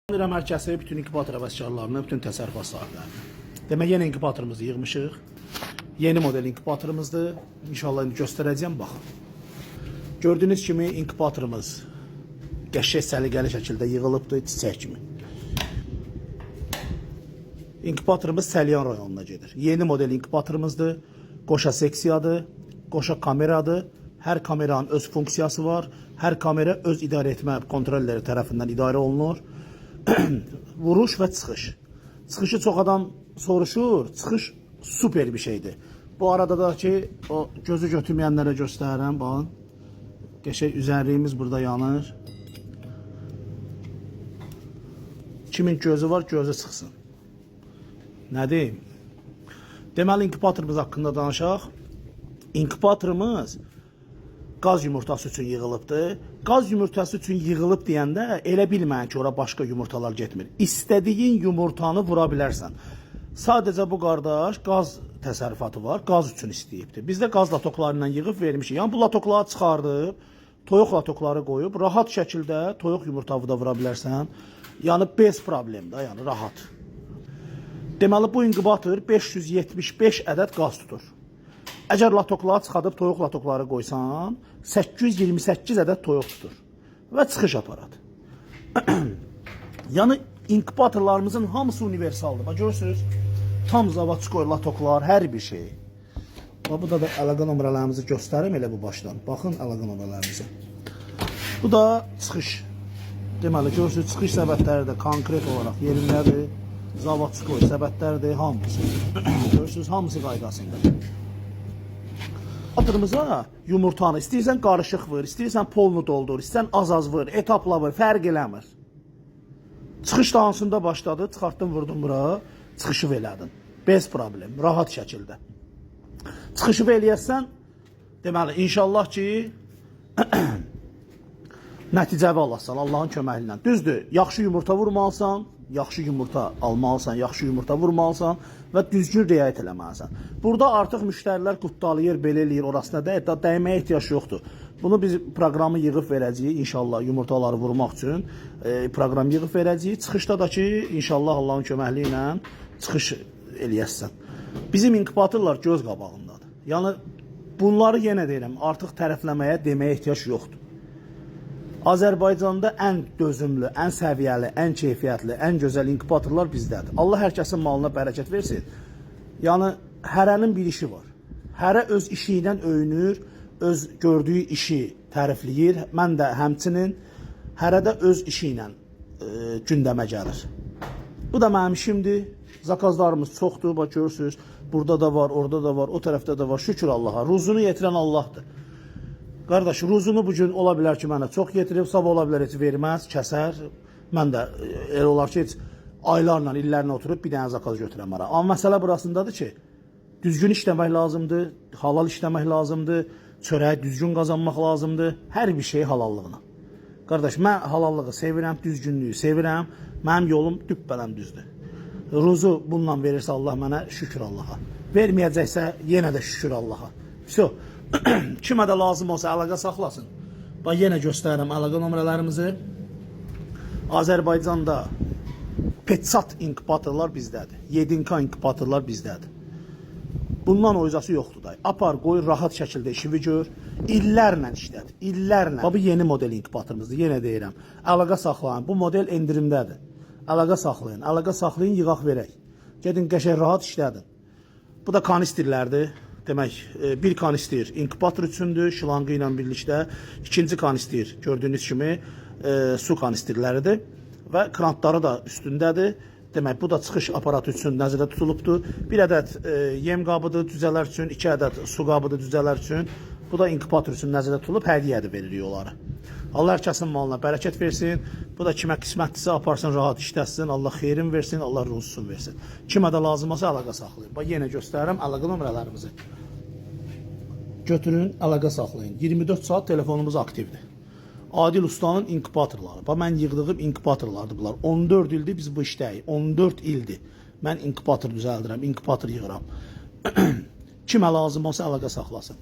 Mərkəzi bütün inkubator əvəzkarlarını, bütün təsərrüfat sahiblərini. Demək, yeni inkubatorumuzu yığmışıq. Yeni model inkubatorumuzdur. İnşallah indi göstərəcəyəm, baxın. Gördüyünüz kimi inkubatorumuz qəşəng səliqəli şəkildə yığılıbdır, çiçək kimi. İnkubatorumuz Səlyan rayonuna gedir. Yeni model inkubatorumuzdur. Qoşa seksiyadır, qoşa kameradır. Hər kameranın öz funksiyası var. Hər kamera öz idarə etmə kontrolləri tərəfindən idarə olunur. Vuruş və çıxış. Çıxışı çox adam soruşur. Çıxış super bir şeydir. Bu arada da ki, o gözü götürməyənlərə göstərirəm. Baxın. Qəşəng üzərliyimiz burada yanır. Kimin gözü var, gözü çıxsın. Nə deyim? Deməli, inkubatorumuz haqqında danışaq. İnkubatorumuz qaz yumurtası üçün yığılıbdır. Qaz yumurtası üçün yığılıb deyəndə elə bilməyin ki, ora başqa yumurtalar getmir. İstədiyin yumurtanı vura bilərsən. Sadəcə bu qardaş qaz təsərrüfatı var, qaz üçün istəyibdir. Biz də qaz latoklarından yığıb vermişik. Yəni bu latokları çıxardıb, toyuq latokları qoyub, rahat şəkildə toyuq yumurtavı da vura bilərsən. Yəni bez problemdə, yəni rahat. Deməli, bu inkubator 575 ədəd qaz tutur. Əgər latokları çıxadıb toyuq latokları qoysan, 828 ədəd toyuq tutur və çıxış aparat. Yəni inkubatorlarımızın hamısı universaldır. Bax görürsünüz, tam zavatçıkoy latoklar, hər bir şey. Bax bu da əlaqə nömrələrimizi göstərim elə bu başdan. Baxın əlaqə nömrələrimizi. Bu da çıxış. Deməli görürsünüz, çıxış səbətləri də konkret olaraq yerindədir. Zavatçıkoy səbətlərdir, hamısı. Görürsünüz, hamısı qaydasında. Atırımıza yumurtanı istəyirsən qarışıq vır, istəyirsən polunu doldur, istəyirsən az-az vır, etapla vır, fərq eləmir. Çıxış dansında başladı, çıxartdın, vurdun bura, çıxışı elədin. Bez problem, rahat şəkildə. Çıxışı eləyəsən, deməli, inşallah ki, nəticəvi alasan, Allahın köməyi ilə. Düzdür, yaxşı yumurta vurmalısan, yaxşı yumurta almalısan, yaxşı yumurta vurmalısan və düzgün riayət eləməlisən. Burada artıq müştərilər qutdalayır, belə eləyir, orasına dəyməyə ehtiyac yoxdur. Bunu biz proqramı yığıb verəcəyik, inşallah yumurtaları vurmaq üçün proqram yığıb verəcəyik. Çıxışda da ki, inşallah Allahın köməkliyi ilə çıxış eləyəsən. Bizim inkubatorlar göz qabağındadır. Yəni, bunları yenə deyirəm, artıq tərəfləməyə, deməyə ehtiyac yoxdur. Azərbaycanda ən dözümlü, ən səviyyəli, ən keyfiyyətli, ən gözəl inkubatorlar bizdədir. Allah hər kəsin malına bərəkət versin. Yəni, hərənin bir işi var. Hərə öz işi ilə öyünür, öz gördüyü işi tərifləyir. Mən də həmçinin hərədə öz işi ilə gündəmə gəlir. Bu da mənim işimdir. Zakazlarımız çoxdur, bax görürsünüz. Burada da var, orada da var, o tərəfdə də var. Şükür Allaha. Ruzunu yetirən Allahdır. Qardaş, ruzunu bugün ola bilər ki, mənə çox getirib, sabah ola bilər heç verməz, kəsər. Mən də elə olar ki, heç aylarla, illərlə oturub bir dənə zakaz götürəm ara. Amma məsələ burasındadır ki, düzgün işləmək lazımdır, halal işləmək lazımdır, çörəyi düzgün qazanmaq lazımdır, hər bir şey halallığına. Qardaş, mən halallığı sevirəm, düzgünlüyü sevirəm, mənim yolum düppələm düzdür. Ruzu bununla verirsə Allah mənə, şükür Allaha. Verməyəcəksə yenə də şükür Allaha. Vəsə, kimə də lazım olsa əlaqə saxlasın. Bax, yenə göstərirəm əlaqə nömrələrimizi. Azərbaycanda Petsat inkubatorlar bizdədir. 7K inkubatorlar bizdədir. Bundan oyzası yoxdur da. Apar, qoy, rahat şəkildə işini gör. İllərlə işlədir, illərlə. Bax, bu yeni model inkubatorumuzdur, yenə deyirəm. Əlaqə saxlayın, bu model endirimdədir. Əlaqə saxlayın, yığaq verək. Gedin, qəşəng rahat işlədin. Bu da kanistirlərdir. Demək, bir kanistir inkubator üçündür, şılangı ilə birlikdə. İkinci kanistir, gördüyünüz kimi, su kanistirləridir və krantları da üstündədir. Demək, bu da çıxış aparatı üçün nəzərdə tutulubdur. Bir ədəd yem qabıdır düzələr üçün, 2 ədəd su qabıdır düzələr üçün. Bu da inkubator üçün nəzərdə tutulub, hədiyyədir veririk onları. Allah hər kəsin malına bərəkət versin. Bu da kimə qismətlisə aparsın, rahat işləsin. Allah xeyrin versin, Allah ruzusunu versin. Kimə də lazım olsa əlaqə saxlayın. Bax, yenə göstərirəm əlaqə nömrələrimizi. Götürün, əlaqə saxlayın. 24 saat telefonumuz aktivdir. Adil Ustanın inkubatorları. Bax, mən yığdığım inkubatorlardır bunlar. 14 ildir biz bu işdəyik. 14 ildir. Mən inkubator düzəldirəm, inkubator yığıram. Kimə lazım olsa əlaqə saxlasın.